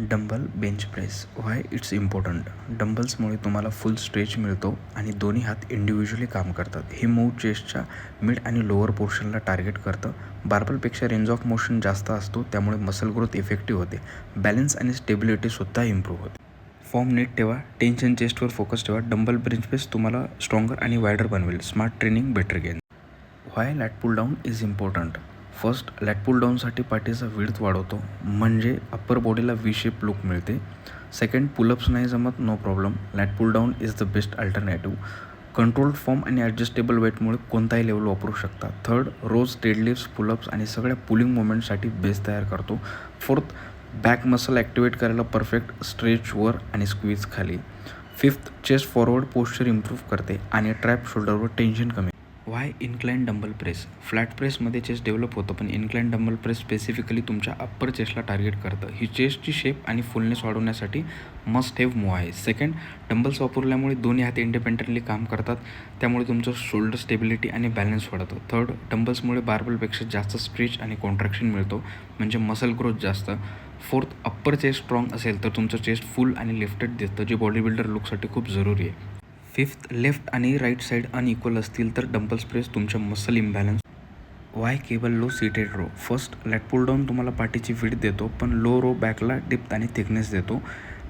Dumbbell bench press why it's important. डंबल्समुळे तुम्हाला full stretch मिळतो आणि दोन्ही हात इंडिव्हिज्युअली काम करतात. हे मूव चेस्टच्या मिड आणि लोअर पोर्शनला टार्गेट करतं. बार्बलपेक्षा रेंज ऑफ मोशन जास्त असतो, त्यामुळे मसल ग्रोथ इफेक्टिव्ह होते. बॅलन्स आणि स्टेबिलिटीसुद्धा इम्प्रूव्ह होते. फॉर्म नीट ठेवा, टेन्शन चेस्टवर फोकस ठेवा. डंबल बेंच प्रेस तुम्हाला स्ट्रॉंगर आणि वायडर बनवेल. Smart training, better gain. Why lat pull down is important. First, lat pull डाऊनसाठी पाठीचा विड्थ वाढवतो, म्हणजे अप्पर बॉडीला वी शेप लुक मिळते. सेकंड, पुलअप्स नाही जमत, no problem, lat pull down is the best alternative. Controlled form आणि adjustable वेटमुळे कोणताही लेवल वापरू शकता. थर्ड, रोज डेडलिफ्ट्स, पुलअप्स आणि सगळ्या पुलिंग मुवमेंटसाठी बेस तयार करतो. फोर्थ, बॅक मसल ॲक्टिवेट करायला परफेक्ट, स्ट्रेच वर आणि स्क्वीज खाली. Fifth, chest forward posture improve करते आणि ट्रॅप शोल्डरवर टेन्शन कमी. Why incline dumbbell press. Flat प्रेसमध्ये चेस्ट डेव्हलप होतं, पण इन्क्लाइन डंबल प्रेस स्पेसिफिकली तुमच्या अप्पर चेस्टला टार्गेट करतं. ही चेस्टची शेप आणि फुलनेस वाढवण्यासाठी मस्ट हॅव मूव्ह आहे. सेकंड, डंबल्स वापरल्यामुळे दोन्ही हात इंडिपेंडेंटली काम करतात, त्यामुळे तुमचं शोल्डर स्टेबिलिटी आणि बॅलन्स वाढतं. थर्ड, डंबल्समुळे बार्बलपेक्षा जास्त स्ट्रेच आणि कॉन्ट्रॅक्शन मिळतो, म्हणजे मसल ग्रोथ जास्त. फोर्थ, अप्पर चेस्ट स्ट्रॉंग असेल तर तुमचं चेस्ट फुल आणि लिफ्टेड दिसतं, जे बॉडी बिल्डर लुकसाठी खूप जरुरी आहे. फिफ्थ, लेफ्ट आणि राईट साईड अनइक्वल असतील तर डंबल्स प्रेस तुमच्या muscle imbalance. Why cable low seated row. First, lat pull down तुम्हाला पाठीची विड्थ देतो, पण लो रो बॅकला डिप्थ आणि थिकनेस देतो.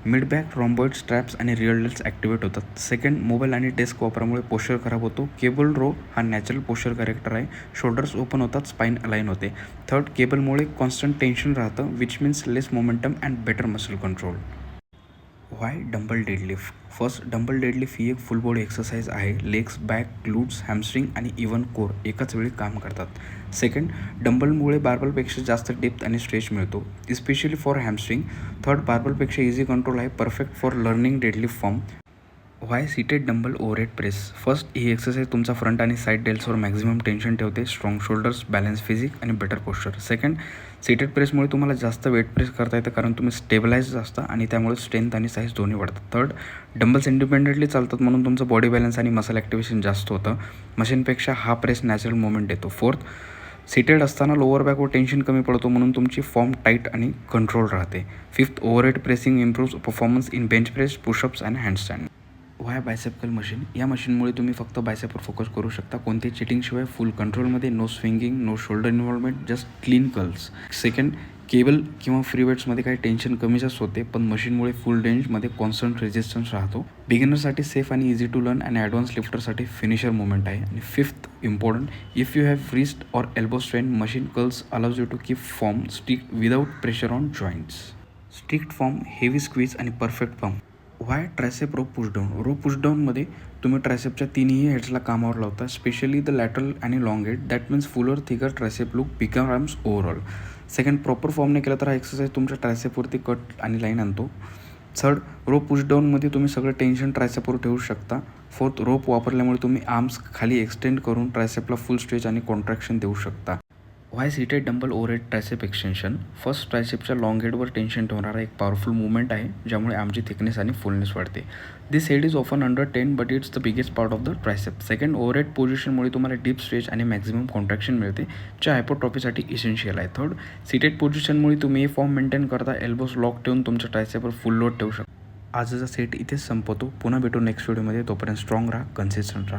मिड बॅक, रॉम्बॉइड, स्ट्रॅप्स आणि रिअर डेल्ट्स ॲक्टिवेट होतात. सेकंड, मोबाईल आणि डेस्क वापरामुळे पोश्चर खराब होतो. केबल रो हा नॅचरल पोश्चर करेक्टर आहे. शोल्डर्स ओपन होतात, स्पाईन अलाइन होते. थर्ड, केबलमुळे कॉन्स्टंट टेन्शन राहतं, which means less momentum and better muscle control. Why dumbbell deadlift. First, dumbbell deadlift ही एक फुल बॉडी एक्सरसाइज आहे. लेग्स, बॅक, ग्लूट्स, हॅमस्ट्रिंग आणि even core एकाच वेळी काम करतात. सेकंड, डंबलमुळे बार्बलपेक्षा जास्त डेप्थ आणि स्ट्रेच मिळतो, इस्पेशली फॉर हॅमस्ट्रिंग. थर्ड, बार्बलपेक्षा इझी कंट्रोल आहे, perfect for learning deadlift form. Why seated dumbbell overhead press. First, ही एक्सरसाइज तुमचा फ्रंट आणि साईड डेल्सवर मॅक्झिमम टेन्शन ठेवते, स्ट्रॉंग शोल्डर्स, बॅलन्स फिजिक आणि बेटर पोश्चर. सेकंड, सीटेड प्रेसमुळे तुम्हाला जास्त वेट प्रेस करता येतं, कारण तुम्ही स्टेबलाइज असता आणि त्यामुळे स्ट्रेंथ आणि साईज दोन्ही वाढतात. थर्ड, डंबल्स इंडिपेंडेंटली चालतात, म्हणून तुमचं बॉडी बॅलन्स आणि मसल ॲक्टिव्हेशन जास्त होतं. मशीनपेक्षा हा प्रेस नॅचरल मुवमेंट देतो. फोर्थ, सीटेड असताना लोअर बॅकवर टेन्शन कमी पडतो, म्हणून तुमची फॉर्म टाईट आणि कंट्रोल राहते. Fifth, overhead pressing improves performance in bench press, pushups आणि हँडस्टँड. व्हाय बायसेप कर्ल मशीन. या मशीनमुळे तुम्ही फक्त बायसेपवर फोकस करू शकता, कोणत्याही चिटिंगशिवाय, फुल कंट्रोलमध्ये, no swinging, no shoulder involvement, just clean curls. Second, cable किंवा फ्री वेट्समध्ये काही टेन्शन कमी जास्त होते, पण मशीनमुळे फुल रेंजमध्ये कॉन्स्टंट रेजिस्टन्स राहतो. बिगिनरसाठी सेफ आणि इझी टू लर्न आणि ॲडव्हान्स लिफ्टरसाठी फिनिशर मुवमेंट आहे. आणि fifth, important, if you have wrist or elbow strain, machine curls allows you to keep form stick without pressure on joints. Strict form, heavy squeeze आणि perfect form. Why tricep rope pushdown. Rope पुशडाऊनमध्ये तुम्ही ट्रायसेपच्या तिन्ही हेड्सला कामावर लावता, specially the lateral आणि long head. That means fuller thicker tricep look becomes overall. Second, proper फॉर्मने केला तर हा एक्सरसाइज तुमच्या ट्रायसेपवरती कट आणि लाईन आणतो. थर्ड, रो पुशडाऊनमध्ये तुम्ही सगळं टेन्शन ट्रायसेपवर ठेवू शकता. फोर्थ, रोप वापरल्यामुळे तुम्ही आर्म्स खाली एक्सटेंड करून ट्रायसेपला फुल स्ट्रेच आणि कॉन्ट्रॅक्शन देऊ शकता. Why seated dumbbell overhead tricep extension. First, ट्रायसेपच्या लॉंग हेडवर टेन्शन ठेवणारा एक पॉवरफुल मुवमेंट आहे, ज्यामुळे आमची थिकनेस आणि फुलनेस वाढते. This head is often under 10, but it's the biggest part of the tricep. Second, overhead पोझिशनमुळे तुम्हाला डीप स्ट्रेच आणि मॅक्झिमम कॉन्ट्रॅक्शन मिळते, जे हायपोट्रॉफीसाठी इसेन्शियल आहे. थर्ड, सीटेड पोझिशनमुळे तुम्ही फॉर्म मेंटेन करता, एल्बोज लॉक ठेवून तुमच्या ट्रायसेपवर फुल लोड ठेवू शकता. आजचा सेट इथेच संपवतो. पुन्हा भेटू नेक्स्ट व्हिडिओमध्ये. तोपर्यंत स्ट्रॉंग राहा, कन्सिस्टंट राहा.